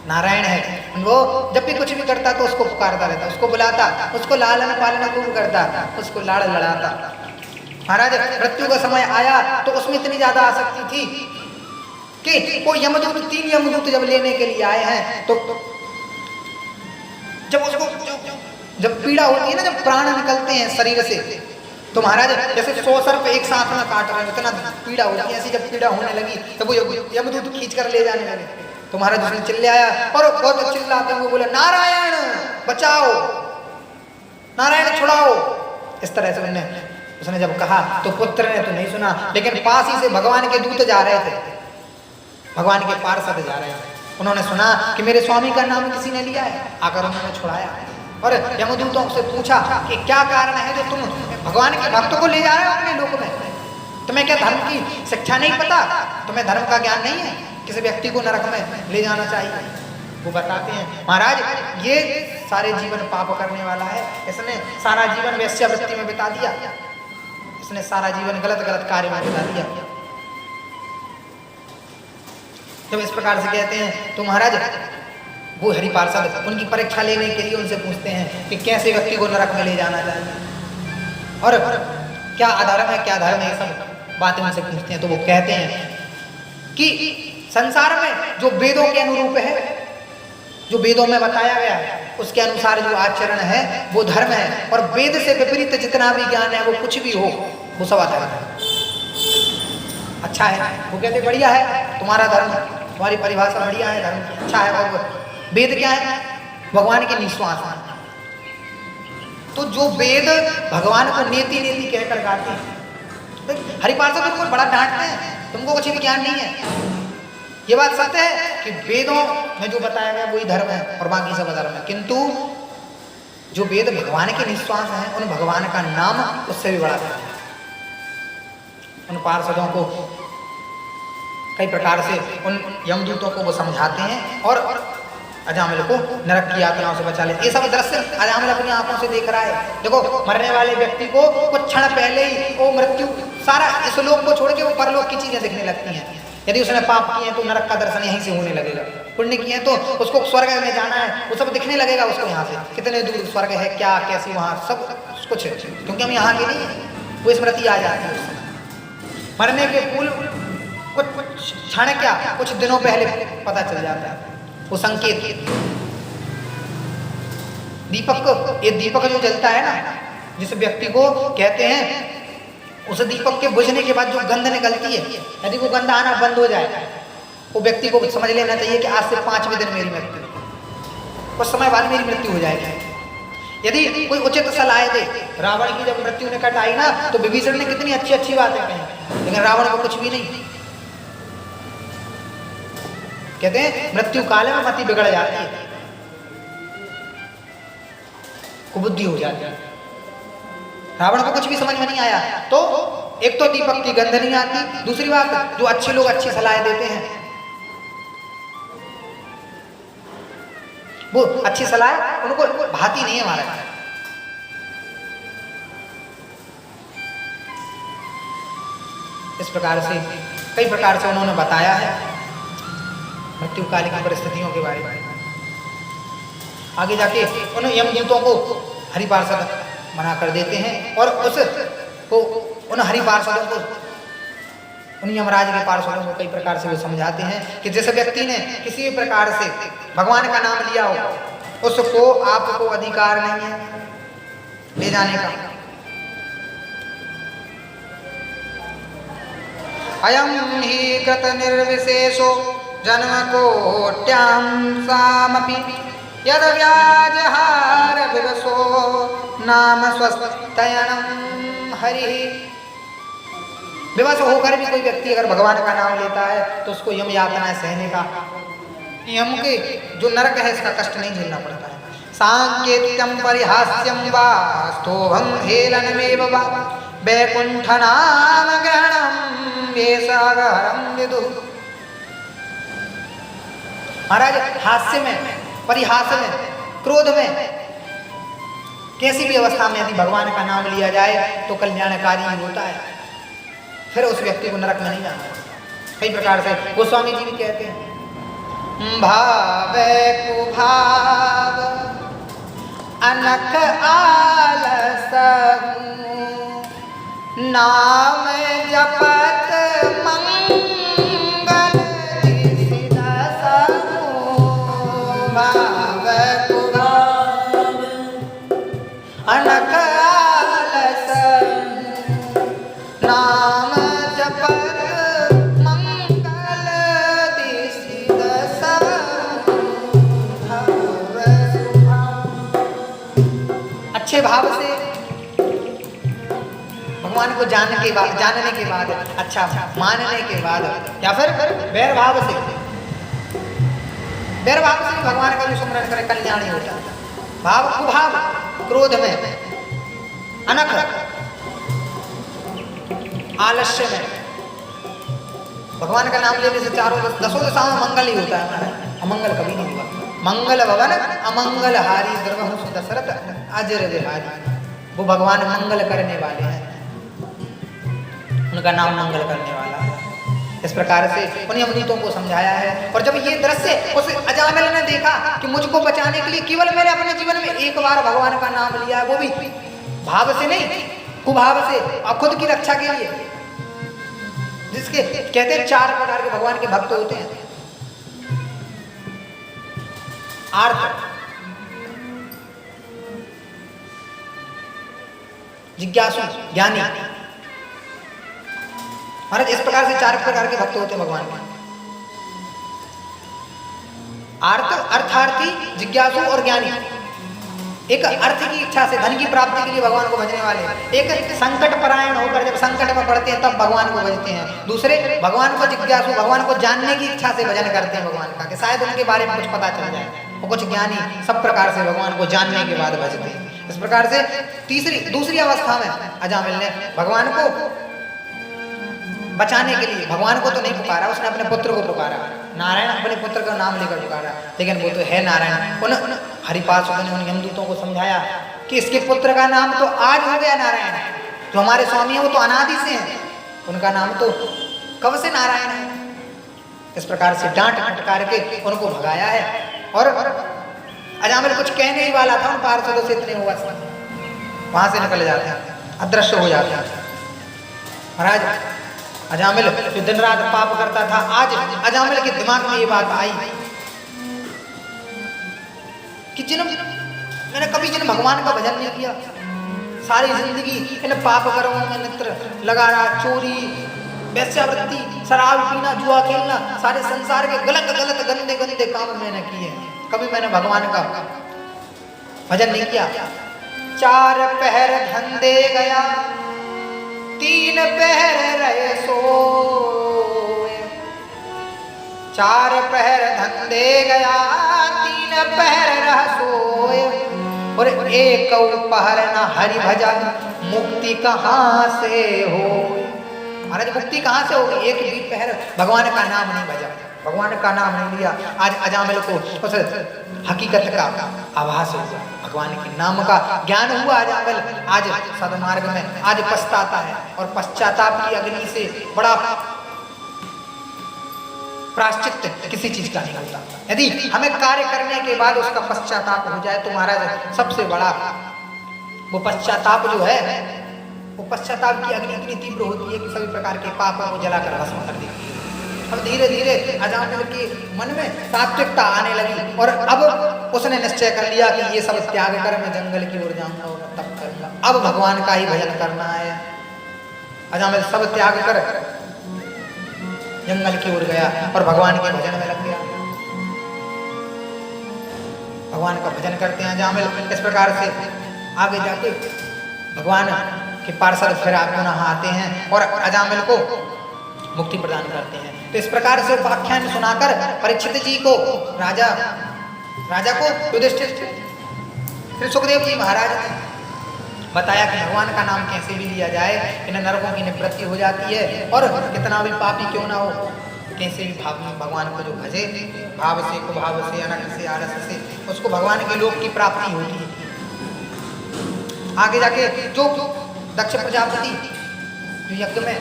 नारायण है। वो जब भी कुछ भी करता तो उसको पुकारता रहता, उसको बुलाता, उसको लालन पालन खूब करता, उसको लाड़ लड़ाता। महाराज मृत्यु का समय आया तो उसमें इतनी ज्यादा आसक्ति थी कि वो यमदूत, 3 यमदूत जब लेने के लिए आए हैं तो जब उसको जब पीड़ा होती है ना, जब प्राण निकलते हैं शरीर से, तो महाराज जैसे 100 सर्प एक साथ में काट रहे हैं, इतना पीड़ा होती है। ऐसी जब पीड़ा होने लगी तो वो यमदूत खींच कर ले जाने लगे। तो महाराज उसने चिल्लाया और बहुत चिल्लाते हुए बोले, नारायण बचाओ, नारायण छुड़ाओ। इस तरह से उसने जब कहा तो पुत्र ने तो नहीं सुना, लेकिन पास ही से भगवान के दूत जा रहे थे, भगवान के पार्षद जा रहे थे। उन्होंने सुना कि मेरे स्वामी का नाम किसी ने लिया है, आकर उन्होंने छुड़ाया और यमदूतों से पूछा कि क्या कारण है जो तुम भगवान के भक्तों को ले जा रहे हो अपने लोक में? तुम्हें क्या धर्म की शिक्षा नहीं पता? तुम्हें धर्म का ज्ञान नहीं है? किसी व्यक्ति को नरक में ले जाना चाहिए? वो बताते हैं, महाराज ये सारे जीवन पाप करने वाला है, इसने सारा जीवन वेश्यावृत्ति में बिता दिया, इसने सारा जीवन गलत गलत कार्य में बिता दिया। जब इस प्रकार से कहते हैं तो महाराज वो हरि पार्षद उनकी परीक्षा लेने के लिए उनसे पूछते हैं कि कैसे व्यक्ति को नरक में ले जाना चाहिए और क्या अधर्म है क्या धर्म है, ये सब बातें उनसे पूछते हैं। तो वो कहते हैं कि संसार में जो वेदों के अनुरूप है, जो वेदों में बताया गया है उसके अनुसार जो आचरण है वो धर्म है, और वेद से विपरीत जितना भी ज्ञान है वो कुछ भी हो वो सब अधर्म है। अच्छा है, वो कहते बढ़िया है तुम्हारा धर्म, तुम्हारी परिभाषा बढ़िया है धर्म की, अच्छा है। और वेद क्या है? भगवान के निश्वास। तो जो वेद भगवान को नेति नेति कहकर गाते हैं, हरि पार्षद तुमको बड़ा डांटते हैं, तुमको कुछ भी ज्ञान नहीं है। ये बात सत्य है कि वेदों में जो बताया गया वही धर्म है और बाकी सब अधर्म है, किंतु जो वेद भगवान के निश्वास हैं उन भगवान का नाम उससे भी बड़ा है। उन पार्षदों को कई प्रकार से उन यमदूतों को वो समझाते हैं और अजामिल को नरक की यातनाओं से बचा लेते। ये सब दृश्य अजामिल अपनी आंखों से देख रहा है। देखो मरने वाले व्यक्ति को कुछ क्षण पहले ही वो मृत्यु सारा इस लोक को छोड़ के वो परलोक की चीजें दिखने लगती हैं। यदि उसने पाप किए हैं तो नरक का दर्शन यहीं से होने लगेगा, पुण्य किए हैं तो उसको स्वर्ग में जाना है, वो सब दिखने लगेगा उसको यहाँ से, कितने दूर स्वर्ग है, क्या कैसी वहाँ सब कुछ, क्योंकि हम यहाँ के नहीं है। वो स्मृति आ जाती है उस समय। मरने के पूर्व कुछ क्षण क्या कुछ दिनों पहले पता चल जाता है वो संकेत। दीपक, ये दीपक जो जलता है ना, जिस व्यक्ति को कहते हैं उस दीपक के बुझने के बाद जो गंध निकलती है, यदि वो गंध आना बंद हो जाए वो व्यक्ति को समझ लेना चाहिए कि आज से 5वें दिन मेरी मृत्यु, कुछ समय बाद मेरी मृत्यु हो जाएगी। यदि कोई उचित सलाह दे, रावण की जब मृत्यु निकट आई ना तो विभीषण ने कितनी अच्छी अच्छी बातें कही, लेकिन रावण को कुछ भी नहीं। कहते हैं मृत्यु काल में मति बिगड़ जाती है, कुबुद्धि हो जाती है। रावण को कुछ भी समझ में नहीं आया। तो एक तो दीपक की गंध नहीं आती, दूसरी बात जो अच्छे लोग अच्छी सलाह देते हैं वो अच्छी सलाह उनको भाती नहीं है हमारा। इस प्रकार से कई प्रकार से उन्होंने बताया है मृत्यु काल की परिस्थितियों के बारे में। आगे जाके उन यमदूतों को हरि पार्षद मना कर देते हैं और उन हरि पार्षदों को, उन यमराज के पार्षदों को कई प्रकार से वो समझाते हैं कि जिस व्यक्ति ने किसी भी प्रकार से भगवान का नाम लिया हो उसको आपको अधिकार नहीं है ले जाने का। अयम ही कृत निर्विशेषो जन्म कोट्यां सामपि यद व्याजहार विवशो नाम स्वस्तयनम हरि। विवश होकर भी कोई व्यक्ति अगर भगवान का नाम लेता है तो उसको यम यातनाएं सहने का, यम के जो नरक है इसका कष्ट नहीं झेलना पड़ता है। सांकेत्यम परिहास्यम वा स्तोभम हेलनमेव वा वैकुंठ नाम ग्रहणम ये सागरम विदुः। महाराज हास्य में, परिहास में, क्रोध में, कैसी भी अवस्था में यदि भगवान का नाम लिया जाए तो कल्याणकारी ही होता है, फिर उस व्यक्ति को नरक में नहीं जाना। कई प्रकार से गोस्वामी जी भी कहते हैं भावे कुभाव अनख आलस नाम जपत मंगल सिदस भाव कुभाव अनख आलस नाम जपत मंगल सिदस अच्छे भाव से भगवान को जानने के बाद, अच्छा मानने के बाद, या फिर बैर भाव से भगवान का जो स्मरण करे कल्याण ही होता है। भाव कुभाव क्रोध में, अनख आलस्य में, भगवान का नाम लेने से दसों दिशाओं में मंगल ही होता है, अमंगल कभी नहीं हुआ। मंगल भवन अमंगल हारी द्रवहु दशरथ अजर बिहारी। वो भगवान मंगल करने वाले हैं, उनका नाम मंगल करने वाला है। इस प्रकार से उन्हें यमदूतों को समझाया है। और जब ये दृश्य उस अजामिल ने देखा कि मुझको बचाने के लिए केवल मैंने अपने जीवन में एक बार भगवान का नाम लिया, वो भी भाव से नहीं, कुभाव से, और खुद की रक्षा के लिए। जिसके कहते हैं 4 प्रकार के भगवान के भक्त होते हैं। आर्त, जिज्ञासु, ज्ञानी। महाराज इस प्रकार से 4 प्रकार के भक्त होते हैं भगवान के। आर्त, अर्थार्थी, जिज्ञासु और ज्ञानी। एक अर्थ की इच्छा से, धन की प्राप्ति के लिए भगवान को भजने वाले, एक संकट परायण होकर जब संकट में पड़ते हैं तब भगवान को भजते हैं, दूसरे भगवान को जिज्ञासु, भगवान को जानने की इच्छा से भजन करते हैं भगवान का, कि शायद उनके बारे में कुछ पता चल जाए, और कुछ ज्ञानी सब प्रकार से भगवान को जानने के बाद भजते हैं। इस प्रकार से दूसरी अवस्था में अजामिल ने भगवान को बचाने के लिए, भगवान को तो नहीं पुकारा, उसने अपने पुत्र को पुकारा। नारायण अपने पुत्र का नाम लेकर पुकारा, लेकिन वो तो है नारायण। उन हरिपार्षदों ने उन यमदूतों को समझाया कि इसके पुत्र का नाम तो आज हो गया नारायण, जो हमारे स्वामी है वो तो अनादि से हैं, उनका नाम तो कब से नारायण है। इस प्रकार से डांट फटकार के उनको भगाया है। और अजामिल कुछ कहने ही वाला था, उन पार्षदों से इतने हुआ वहां से निकल जाते हैं, अदृश्य हो जाते हैं। महाराज अजामिल जो दिन रात पाप करता था, आज अजामिल के दिमाग में ये बात आई कि मैंने कभी भगवान का भजन नहीं किया, सारी जिंदगी इन पाप कर्मों में नित्र लगा रहा, चोरी, वेश्यावृत्ति, शराब पीना, जुआ खेलना, सारे संसार के गलत गलत गंदे गंदे काम मैंने किए, कभी मैंने भगवान का भजन नहीं किया। 4 पहर धंधे गया, 3 पहर रहे सोए, 4 पहर धंधे गया, 3 पहर रह सोए, और 1 पहर न हरि भजन, मुक्ति कहाँ से हो। महाराज मुक्ति कहाँ से होगी? एक भी पहर भगवान का नाम नहीं भजा, भगवान का नाम नहीं लिया। आज अजामिल को उस हकीकत का आभास हुआ, भगवान के नाम का ज्ञान हुआ। अजामिल आज सदमार्ग में आज पछताता है, और पश्चाताप की अग्नि से बड़ा प्रायश्चित किसी चीज का नहीं होता। यदि हमें कार्य करने के बाद उसका पश्चाताप हो जाए तो महाराज सबसे बड़ा वो पश्चाताप जो है, वो पश्चाताप की अग्नि इतनी तीव्र होती है कि सभी प्रकार के पापों को जलाकर भस्म कर देती है। अब धीरे धीरे अजामिल के मन में सात्विकता आने लगी, और अब उसने निश्चय कर लिया कि ये सब त्याग कर मैं जंगल की ओर जाऊंगा और तप करूंगा, अब भगवान का ही भजन करना है। अजामिल सब त्याग कर जंगल की ओर गया और भगवान के भजन में लग गया। भगवान का भजन करते हैं अजामिल। इस प्रकार से आगे जाके भगवान के पार्षद फिर पुनः आते हैं और अजामिल को मुक्ति प्रदान करते हैं। तो इस प्रकार से उपाख्यान सुनाकर परीक्षित जी को राजा को युधिष्ठिर श्री सुखदेव जी महाराज ने बताया कि भगवान का नाम कैसे भी लिया जाए, इन नरकों की निवृत्ति हो जाती है, और कितना भी पापी क्यों ना हो, कैसे भी भाव में भगवान को जो भजे, भाव से, कुभाव से, अनर्थ से, आलस से, उसको भगवान के लोक की प्राप्ति होती है। आगे जाके जो दक्ष प्रजापति जो यज्ञ में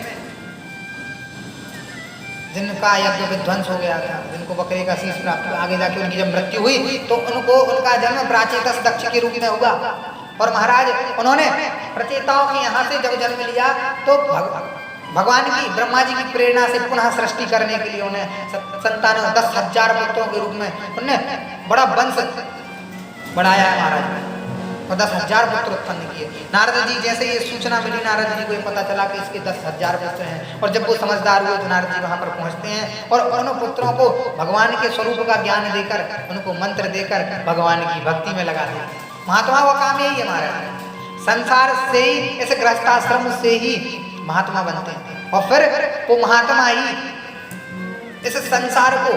जिनका यज्ञ विध्वंस हो गया था, जिनको बकरे का शीश प्राप्त हुआ, आगे जाके उनकी जब मृत्यु हुई तो उनका जन्म प्राचेतस दक्ष के रूप में हुआ। और महाराज उन्होंने प्रचेताओं के यहाँ से जब जन्म लिया तो भगवान की, ब्रह्मा जी की प्रेरणा से पुनः सृष्टि करने के लिए उन्हें संतान 10,000 पुत्रों के रूप में उन्होंने बड़ा वंश बढ़ाया है महाराज, और 10,000 पुत्र उत्पन्न किए। नारद जी जैसे ये सूचना मिली, नारद जी को ये पता चला कि इसके 10,000 पुत्र हैं, और जब वो समझदार हुए तो नारद जी वहाँ पर पहुँचते हैं और उन पुत्रों को भगवान के स्वरूप का ज्ञान देकर, उनको मंत्र देकर भगवान की भक्ति में लगाते हैं। महात्मा का काम यही है महाराज, संसार से ही, इस गृहस्थाश्रम से ही महात्मा बनते हैं, और फिर वो महात्मा ही इस संसार को,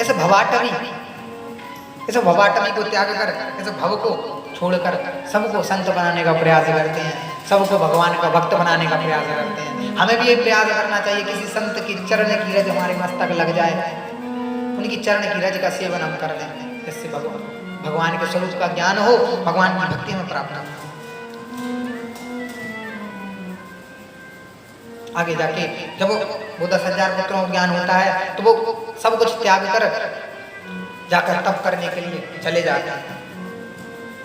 इस भवाटवी को त्याग कर, इस भव को छोड़कर सबको संत बनाने का प्रयास करते हैं, सबको भगवान का भक्त बनाने का प्रयास करते हैं। हमें भी ये प्रयास करना चाहिए, किसी संत की चरण की रज हमारे मस्तक लग जाए, उनकी चरण की रज का सेवन हम कर लें, जिससे भगवान के स्वरूप का ज्ञान हो, भगवान की भक्ति में प्राप्त हो। आगे जाके जब वो 10,000 पुत्रों को ज्ञान होता है तो वो सब कुछ त्याग कर जाकर तप करने के लिए चले जाते हैं।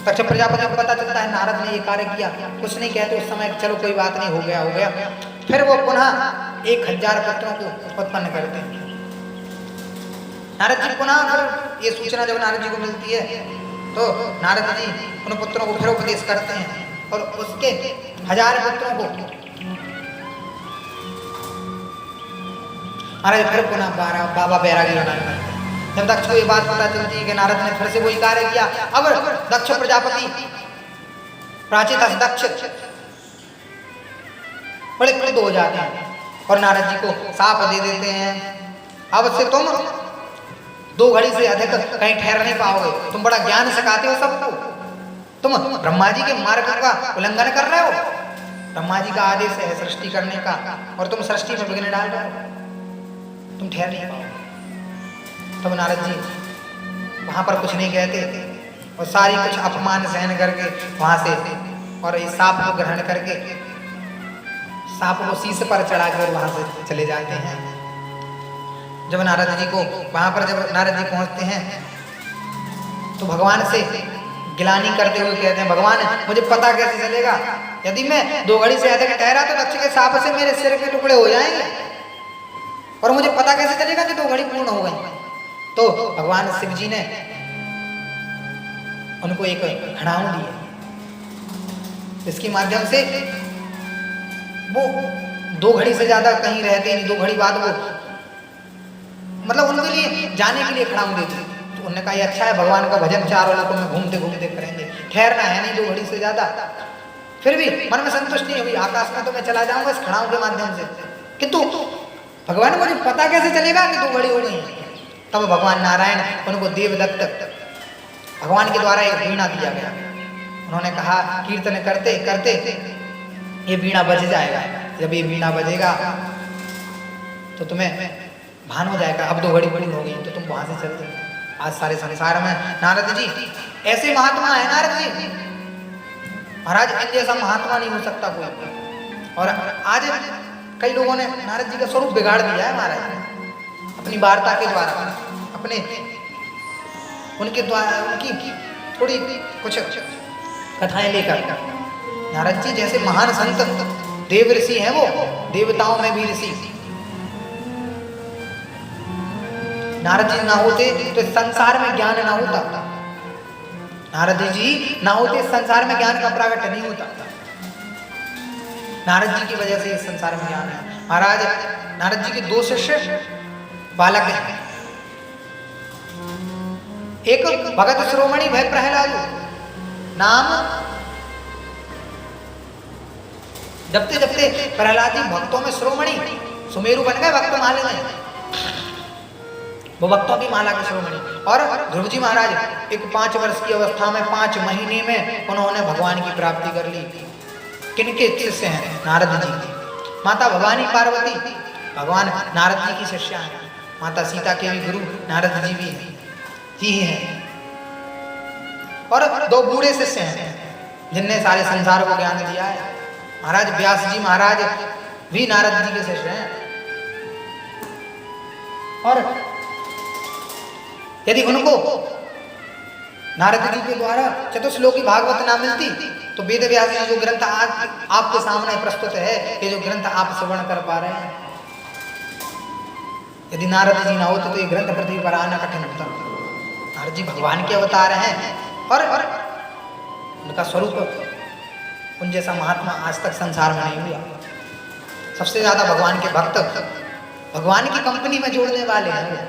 तक्ष प्रजापति को पता चलता है नारद ने ये कार्य किया, कुछ नहीं कहते उस समय, चलो कोई बात नहीं, हो गया। फिर वो पुनः 1,000 पुत्रों को उत्पन्न करते हैं। नारद जी पुनः फिर ये सूचना जब नारद जी को मिलती है तो नारद जी उन पुत्रों को फिर उपदेश करते हैं और उसके 1000 पुत्रों को महाराज फिर पुनः बाबा बैरागी बनाने लगते हैं। जब दक्ष को ये बात पता चलती है कि नारद ने फिर से वही कार्य किया, अब दक्ष प्रजापति प्राचीन दक्ष बड़े क्रुद्ध हो जाते हैं और नारद जी को शाप दे देते हैं, अब से तुम 2 घड़ी से अधिक कहीं ठहर नहीं पाओगे, तुम बड़ा ज्ञान सिखाते हो सबको, तुम ब्रह्मा जी के मार्ग का उल्लंघन कर रहे हो, ब्रह्मा जी का आदेश है सृष्टि करने का और तुम सृष्टि में विघ्न डाल रहे हो, तुम ठहर नहीं पाओगे। तब नारद जी वहां पर कुछ नहीं कहते और सारी कुछ अपमान सहन करके वहां से और इस सांप को ग्रहण करके सांप को शीश पर चढ़ाकर वहां से चले जाते हैं। जब नारद जी को वहां पर जब नारद जी पहुंचते हैं तो भगवान से गिलानी करते हुए कहते हैं, भगवान मुझे पता कैसे चलेगा, यदि मैं 2 घड़ी से अधिक ठहरा तो दक्ष के सांप से मेरे सिर के टुकड़े हो जाएंगे और मुझे पता कैसे चलेगा कि 2 घड़ी पूर्ण हो गई। तो भगवान शिव जी ने उनको एक खड़ाऊ दिया, इसके माध्यम से वो 2 घड़ी से ज्यादा कहीं रहते नहीं, 2 घड़ी बाद वो मतलब उनके लिए जाने के लिए खड़ाऊ देते। तो उन्होंने कहा ये अच्छा है, भगवान का भजन चारों लोगों में घूमते घूमते करेंगे, ठहरना है नहीं 2 घड़ी से ज्यादा। फिर भी मन में संतुष्टि नहीं हुई, आकाश में तो मैं चला जाऊंगा इस खड़ाऊ के माध्यम से, किंतु भगवान मुझे पता कैसे चलेगा कि 2 घड़ी हो गई। तब भगवान नारायण उनको देवदत्त भगवान के द्वारा एक वीणा दिया गया। उन्होंने कहा कीर्तन करते करते ये वीणा बज जाएगा, जब ये वीणा बजेगा तो तुम्हें भान हो जाएगा, अब 2 घड़ी पूर्ण हो गई तो तुम वहां से चलते। आज सारे संसार में नारद जी ऐसे महात्मा है, नारद जी महाराज इन जैसा महात्मा नहीं हो सकता कोई। और आज कई लोगों ने नारद जी का स्वरूप बिगाड़ दिया है महाराज अपनी वार्ता के द्वारा, अपने उनके द्वारा उनकी थोड़ी कुछ कथाएं लेकर। नारद जी जैसे महान संत देव ऋषि हैं, वो देवताओं में भी ऋषि। नारद जी ना होते तो संसार में ज्ञान ना होता, नारद जी ना होते संसार में ज्ञान का प्रागट नहीं होता। नारद जी की वजह से इस संसार में ज्ञान है। महाराज नारद जी के 2 शिष्य बालक हैं, एक भगत शिरोमणि भय प्रहलाद नाम, जपते जपते प्रहलाद जी भक्तों में शिरोमणि सुमेरु बन गए, भक्त माले में वो भक्तों की माला के शिरोमणि। और ध्रुव जी महाराज एक 5 वर्ष की अवस्था में 5 महीने में उन्होंने भगवान की प्राप्ति कर ली। किनके शिष्य हैं? नारद जी की। माता भवानी पार्वती भगवान नारद जी की शिष्या हैं, माता सीता के भी गुरु नारद जी भी हैं, जी हैं। और 2 बूढ़े शिष्य हैं जिनने सारे संसार को ज्ञान दिया है। महाराज व्यास जी महाराज भी नारद जी के शिष्य हैं। और यदि उनको नारद जी के द्वारा चतुश्लोकी भागवत ना मिलती तो वेद व्यास जी जो ग्रंथ आज आपके सामने प्रस्तुत है, ये जो ग्रंथ आप श्रवण कर पा रहे हैं, यदि नारद जी ना होते तो ये ग्रंथ पृथ्वी पर आना कठिन होता। नारद जी भगवान के अवतार हैं और उनका स्वरूप उन जैसा महात्मा आज तक संसार में नहीं हुआ। सबसे ज्यादा भगवान के भक्त भगवान की कंपनी में जोड़ने वाले हैं।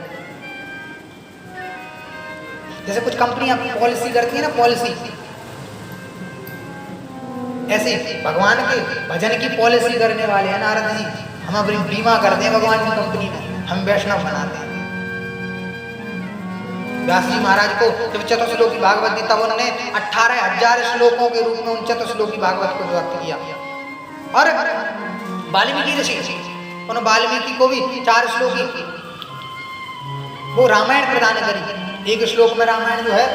जैसे कुछ कंपनियां पॉलिसी करती है ना, पॉलिसी, ऐसे भगवान के भजन की पॉलिसी करने वाले हैं नारद जी। हम अपनी बीमा करते हैं भगवान की कंपनी में, हम वैष्णव बनाते हैं। व्यास जी महाराज को जब चतुश्लोकी भागवत दी तब उन्होंने 18,000 श्लोकों के रूप में उन चतुश्लोकी भागवत को व्यक्त किया। और वाल्मीकि ऋषि, उन वाल्मीकि को भी 4 श्लोकी वो रामायण प्रदान करी। एक श्लोक में रामायण जो है,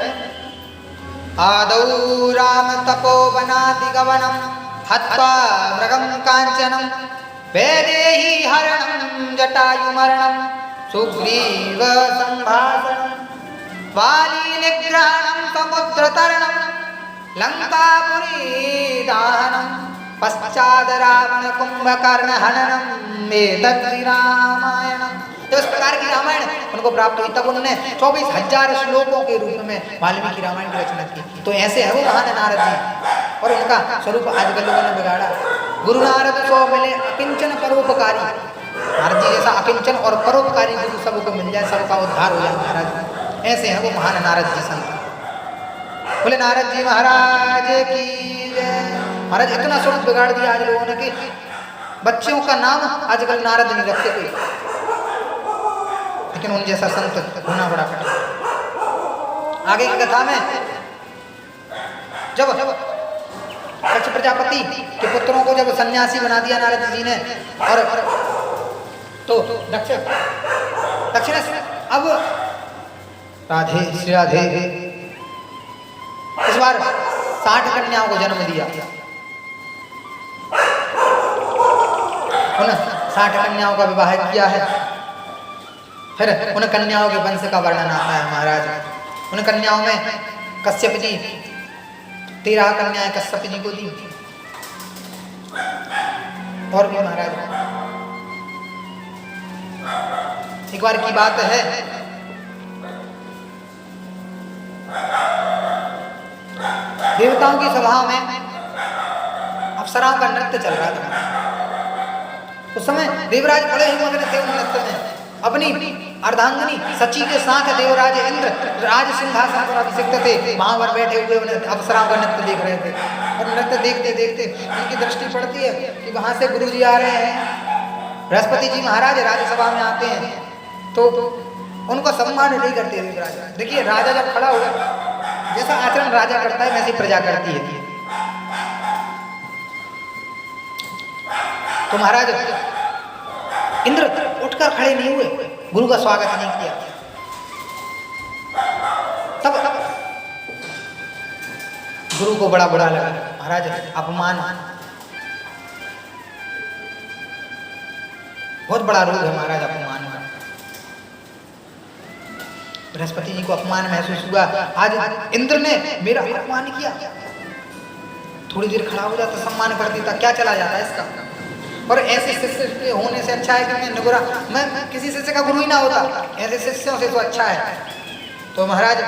आदौ राम तपोवनादि गवनम हत्वा मृगम कांचनम वैदेही हरणं जटायुमरणं सुग्रीव संभाषणं वाली निग्रहणं समुद्रतरणं लंकापुरी दाहनं पश्चाद रावण कुंभकर्ण हननम एतत् रामायणम। तो इस प्रकार की रामायण उनको प्राप्त हुई। तब उन्होंने 24,000 श्लोकों के रूप में वाल्मीकि रामायण की रचना की। तो ऐसे है वो महान नारद जी, और उनका स्वरूप आजकल लोगों ने बिगाड़ा। गुरु नारद सो मिले अकिंचन परोपकारी। नारद जी जैसा अकिंचन और परोपकारी गुरु सबको मिल जाए, सबका उद्धार हो जाए महाराज। ऐसे है वो महान नारद जी संत। बोले नारद जी महाराज की जय। महाराज इतना स्वरूप बिगाड़ दिया आज लोगों ने कि बच्चों का नाम आजकल नारद नहीं रखते कोई, लेकिन उन जैसा संत होना बड़ा कठिन। आगे की कथा में जब दक्ष प्रजापति के पुत्रों को जब सन्यासी बना दिया नारद जी ने, और तो दक्ष ने अब राधे श्री राधे इस बार 60 कन्याओं को जन्म दिया। उन 60 कन्याओं का विवाह किया है। फिर उन कन्याओं के वंश का वर्णन आता है महाराज। उन कन्याओं में कश्यप जी 13 कन्याएं कश्यप जी को दी, और भी महाराज। एक बार की बात है, देवताओं की सभा में अप्सराओं का नृत्य चल रहा था। उस समय देवराज बड़े ही मग्न थे उन नृत्य में। अपनी अर्धांगिनी सची के साथ देवराज इंद्र राज सिंहासन पर अभिषिक्त थे, वहां पर बैठे हुए अप्सराओं का नृत्य देख रहे थे। और नृत्य देखते देखते उनकी दृष्टि पड़ती है कि वहां से गुरु जी आ रहे हैं। बृहस्पति जी महाराज राज्यसभा में आते हैं, तो उनको सम्मान नहीं करते देवराज। देखिए राजा जब खड़ा होगा, जैसा आचरण राजा करता है वैसी प्रजा करती है। तो महाराज इंद्र उठकर खड़े नहीं हुए, गुरु का स्वागत नहीं किया। तब गुरु को बड़ा बुरा लगा। महाराज अपमान बहुत बड़ा रोग है महाराज, अपमान का। बृहस्पति जी को अपमान महसूस हुआ, आज इंद्र ने मेरा अपमान किया। थोड़ी देर खड़ा हो जाता, सम्मान कर देता, क्या चला जाता है इसका। और ऐसे शिष्य के होने से अच्छा है कि मैं किसी शिष्य का गुरु ही ना होता, ऐसे शिष्यों से तो अच्छा है। तो महाराज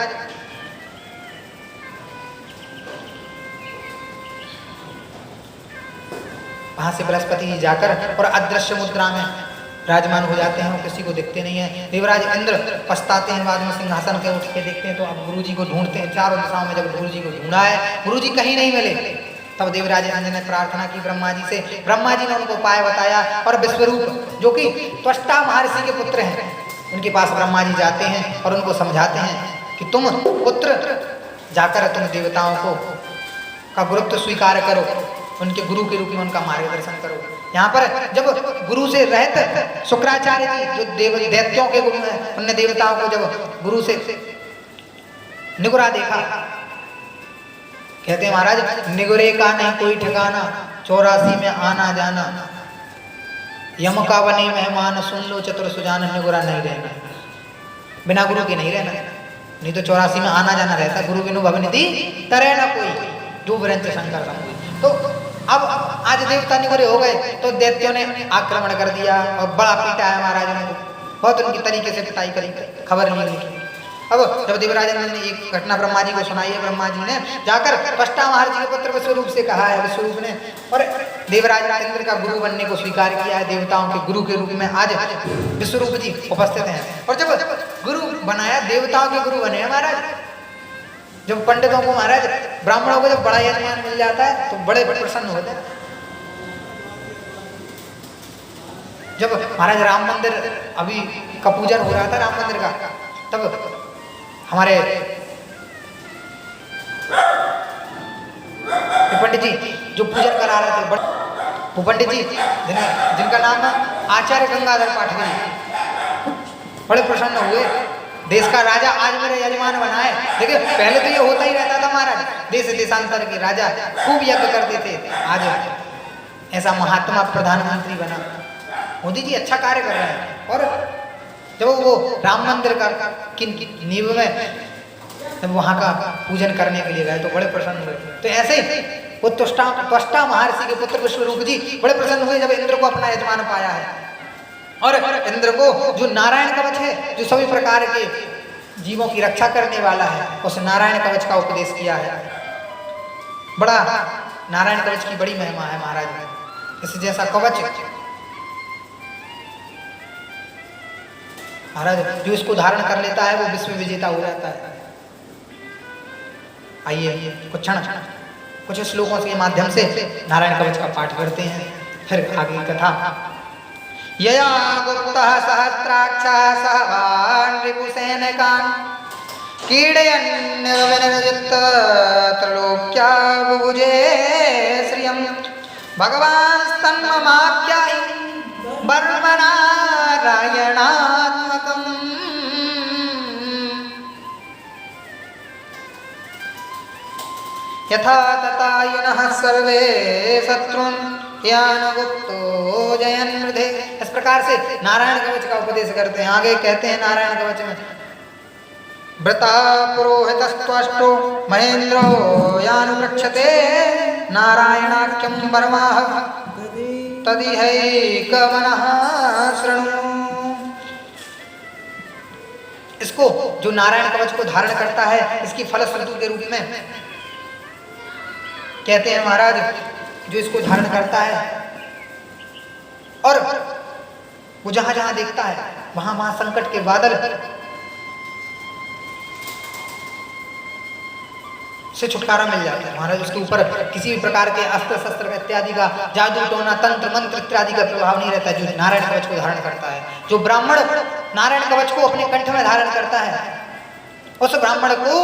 वहां से बृहस्पति जी जाकर और अदृश्य मुद्रा में राजमान हो जाते हैं, वो किसी को दिखते नहीं है। देवराज इंद्र पछताते हैं, बाद में सिंहासन के उठ के देखते हैं तो अब गुरु जी को ढूंढते हैं। चारों दिशाओं में जब गुरु जी को ढूंढा है, गुरु जी कहीं नहीं मिले। तब देवराज इंद्र ने प्रार्थना की ब्रह्मा जी से। ब्रह्मा जी ने उनको उपाय बताया, और विश्वरूप जो कि त्वष्टा महर्षि के पुत्र हैं, उनके पास ब्रह्मा जी जाते हैं और उनको समझाते हैं कि तुम पुत्र जाकर तुम देवताओं को का गुरुत्व स्वीकार करो, उनके गुरु के रूप में उनका मार्गदर्शन करो। यहाँ पर जब गुरु से रहते शुक्राचार्य जी जो दैत्यों के गुरु हैं, उनने देवताओं को जब गुरु से निगुरा देखा, कहते हैं महाराज निगुरे का नहीं कोई ठिकाना, 84 में आना जाना, यम का बने मेहमान, सुन लो चतुर सुजान, निगुरा नहीं रहना। बिना गुरु के नहीं रहना, नहीं तो 84 में आना जाना रहता। गुरु बिनु भवनिधि तरे न कोई, जो विरंच शंकर संग। तो अब आज देवता निगुरे हो गए, तो दैत्यों ने आक्रमण कर दिया और बड़ा पीटा है महाराज ने, बहुत उनकी तरीके से पिटाई करी, खबर नहीं लिखी। अब जब देवराज ने एक घटना ब्रह्मा जी को सुनाई है, ब्रह्मा जी ने जाकर त्वष्टा महर्षि के पुत्र विश्वरूप से कहा है, विश्वरूप ने, और देवराज इंद्र का गुरु बनने को स्वीकार किया है। देवताओं के गुरु के रूप में आज विश्वरूप जी उपस्थित हैं। और जब गुरु बनाया, देवताओं के गुरु बने हैं महाराज। जब पंडितों को महाराज, ब्राह्मणों को जब बड़ा यजमान मिल जाता है तो बड़े प्रसन्न होते हैं। जब महाराज राम मंदिर अभी का पूजन हो रहा था, राम मंदिर का, तब हमारे पंडित जी जो पूजन करा रहे थे, वो पंडित जी जिनका नाम है आचार्य गंगाधर पाठक, बड़े प्रसन्न हुए। देश का राजा आज मेरे यजमान बनाए। देखिए पहले तो ये होता ही रहता था महाराज, देश देशांतर के राजा खूब यज्ञ करते थे। आज ऐसा महात्मा प्रधानमंत्री बना। मोदी जी अच्छा कार्य कर रहे हैं। और जब वो राम मंदिर का की नींव में जब वहाँ का पूजन करने के लिए गए तो बड़े प्रसन्न हुए। तो ऐसे ही वो त्वष्टा महर्षि के पुत्र विश्वरूप जी बड़े प्रसन्न हुए जब इंद्र को अपना यजमान पाया है। और इंद्र को जो नारायण कवच है, जो सभी प्रकार के जीवों की रक्षा करने वाला है, उस नारायण कवच का उपदेश किया है। बड़ा नारायण कवच की बड़ी महिमा है महाराज। इस जैसा कवच महाराज जो इसको धारण कर लेता है वो विश्व विजेता हो जाता है। आइए कुछ श्लोकों के माध्यम से नारायण कवच का पाठ करते हैं, फिर आगे कथा। यया गुप्तः सहस्राक्षः सहवान् रिपुसेनकान् कीडयन्निर्विनिर्जित त्रैलोक्या बुभुजे श्रियं भगवांस्तन्ममाख्याहि वर्मनारायणात्मकम्। यथा तथायुनः सर्वे शत्रुन् ज्ञानगुप्तो जयन् हृदे। इस प्रकार से नारायण कवच का उपदेश करते हैं। आगे कहते हैं नारायण कवच में व्रता पुरोहितस्त्वष्टो महेन्द्रो यानुरक्षते नारायणाख्यं वर्माः तदिहैकमनः शृणु। इसको जो नारायण कवच को धारण करता है इसकी फलश्रुति के रूप में कहते हैं महाराज, जो इसको धारण करता है और वो जहां जहां देखता है वहां वहां संकट के बादल से छुटकारा मिल जाता है महाराज। उसके ऊपर किसी भी प्रकार के अस्त्र शस्त्र इत्यादि का, जादू टोना तंत्र मंत्र इत्यादि का प्रभाव नहीं रहता है जो नारायण कवच को धारण करता है। जो ब्राह्मण नारायण कवच को अपने कंठ में धारण करता है उस ब्राह्मण को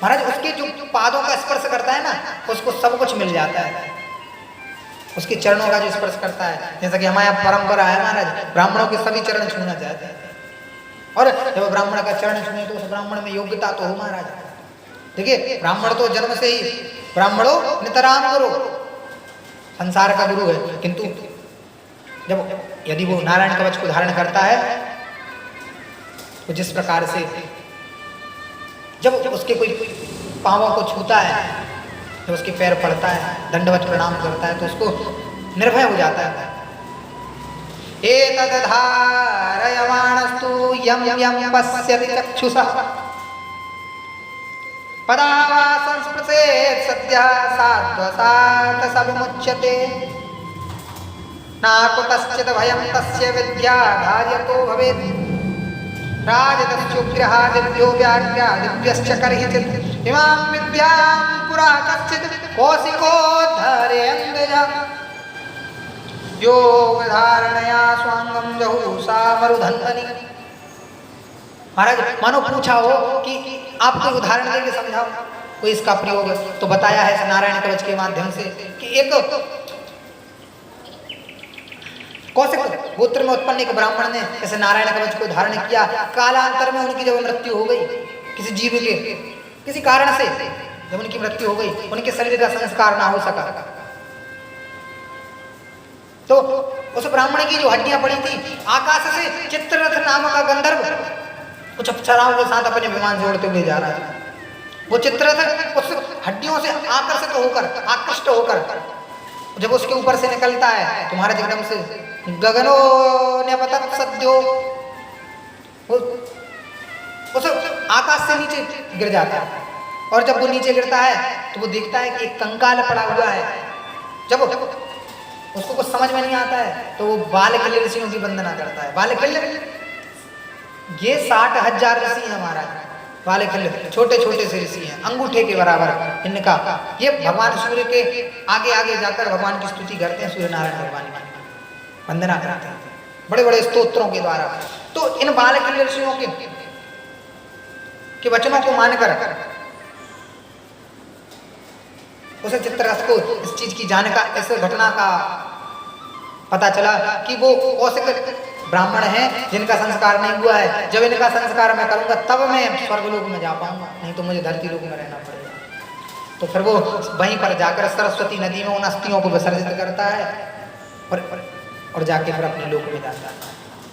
महाराज उसके जो पादों का स्पर्श करता है ना, उसको सब कुछ मिल जाता है। उसके चरणों का जो स्पर्श करता है, जैसा कि हमारे यहाँ परंपरा है महाराज, ब्राह्मणों के सभी चरण छूना चाहते हैं। और जब ब्राह्मण का चरण छूने तो उस ब्राह्मण में योग्यता तो हो महाराज। देखिए ब्राह्मण तो जन्म से ही ब्राह्मणों नितराम गुरु, संसार का गुरु है, किंतु जब यदि वो नारायण कवच को धारण करता है तो जिस प्रकार से जब उसके कोई पांवों को छूता है, जब उसके पैर पड़ता है, दंडवत प्रणाम करता है तो उसको निर्भय हो जाता है। एतद् धारयमाणस्तु यं यं पश्यति चक्षुषा पदावा संस्पृशेत् सद्यः साध्वसात् सविमुच्यते नाकुतश्चित् भयं तस्य विद्याधार्यतो भवेत् राजतस्योग्रहा दिव्यो व्याघ्रा दिव्यश्च कर्हिचित् इमां विद्यां पुरा कश्चित् कौशिकोद्धरयन्द्रजा यो धारणया स्वांगं जहुषा मरुधन्वनि। महाराज मानो पूछा हो कि आपको उदाहरण देके समझाओ कोई इसका प्रयोग, तो बताया है नारायण कवच के माध्यम से कि एक कौशिक गोत्र में उत्पन्न एक ब्राह्मण ने ऐसे नारायण कवच को धारण किया। कालांतर में उनकी जब मृत्यु हो गई, किसी जीव के किसी कारण से जब उनकी मृत्यु हो गई, उनके शरीर का संस्कार ना हो सका, तो उस ब्राह्मण की जो हड्डियां पड़ी थी, आकाश से चित्ररथ नामक का गंधर्व कुछ अप्सराओं के साथ अपने विमान जोड़ते हुए जा रहा था। वो चित्ररथ उस हड्डियों से आकृष्ट होकर जब उसके ऊपर से निकलता है तो महाराज एकदम से गगनो न्यपतत सद्यो, उस आकाश से नीचे गिर जाता है। और जब वो नीचे गिरता है तो वो देखता है कि एक कंकाल पड़ा हुआ है। जब उसको कुछ समझ में नहीं आता है तो वो बालखिल्य ऋषियों की वंदना करता है। बालखिल्य ये 60,000 ऋषि हैं महाराज। बालखिल्य छोटे छोटे से ऋषि हैं, अंगूठे के बराबर इनका। ये भगवान सूर्य के आगे आगे जाकर भगवान की स्तुति करते हैं, सूर्य नारायण भगवान की वंदना करते हैं बड़े बड़े स्तोत्रों के द्वारा। तो इन बालखिल्य ऋषियों के वचनों को मानकर उसे चित्ररथ को इस चीज की जानकारी, इस घटना का पता चला कि वो कौशिक ब्राह्मण हैं जिनका संस्कार नहीं हुआ है। जब इनका संस्कार मैं करूंगा तब मैं स्वर्गलोक में जा पाऊंगा, नहीं तो मुझे धरती लोक में रहना पड़ेगा। तो फिर वो वहीं पर जाकर सरस्वती नदी में उन अस्थियों को विसर्जित करता है और जाके फिर अपने लोक में जाता है।